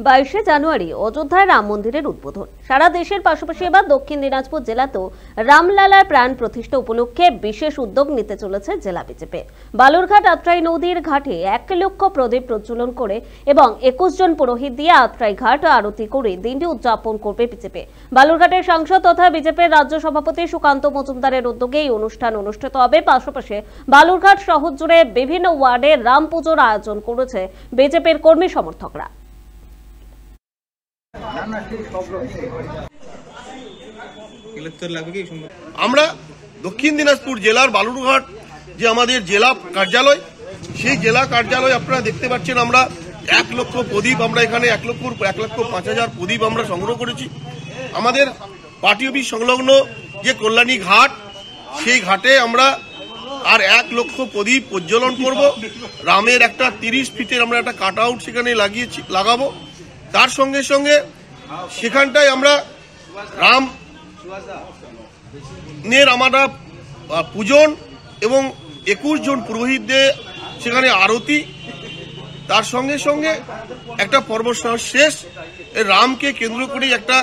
22শে জানুয়ারি অযোধ্যায় রাম মন্দিরের উদ্বোধন। সারা দেশের পাশাপাশি এবার দক্ষিণ দিনাজপুর জেলাতেও রামলালার প্রাণ প্রতিষ্ঠা উপলক্ষে বিশেষ উদ্যোগ নিতে চলেছে জেলা বিজেপি। বালুরঘাট আত্রাই নদীর ঘাটে 1 লক্ষ প্রদীপ প্রজ্বলন করে এবং 21 জন পুরোহিত দিয়ে আত্রাই ঘাট আরতি করে দিনটি উদযাপন করবে বিজেপি। বালুরঘাটের সাংসদ তথা বিজেপির রাজ্য সভাপতি সুকান্ত মজুমদারের উদ্যোগে এই অনুষ্ঠান অনুষ্ঠিত হবে। পাশাপাশি বালুরঘাট শহর জুড়ে বিভিন্ন ওয়ার্ডে রাম পুজোর আয়োজন করেছে বিজেপির কর্মী সমর্থকরা। আমরা দক্ষিণ দিনাজপুর জেলার বালুরঘাট যে আমাদের জেলা কার্যালয়, সেই জেলা কার্যালয় আপনারা দেখতে পাচ্ছেন আমরা 1 লক্ষ প্রদীপ, আমরা এখানে 1,05,000 প্রদীপ আমরা সংগ্রহ করেছি। আমাদের পার্টি অফিস সংলগ্ন যে কল্যাণী ঘাট, সেই ঘাটে আমরা আর 1 লক্ষ প্রদীপ প্রজ্বলন করব। রামের একটা 30 ফিটের আমরা একটা কাট আউট সেখানে লাগাবো। তার সঙ্গে সঙ্গে সেখানটায় আমরা রামের আমরা পূজন এবং 21 জন পুরোহিতদের সেখানে আরতি, তার সঙ্গে সঙ্গে একটা পর্ব শেষ রামকে কেন্দ্র করে একটা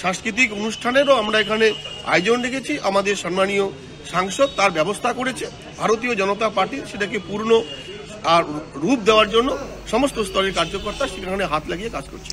সাংস্কৃতিক অনুষ্ঠানেরও আমরা এখানে আয়োজন রেখেছি। আমাদের সম্মানীয় সাংসদ তার ব্যবস্থা করেছে। ভারতীয় জনতা পার্টি সেটাকে পূর্ণ আর রূপ দেওয়ার জন্য সমস্ত স্তরের কার্যকর্তা সেখানে হাত লাগিয়ে কাজ করছে।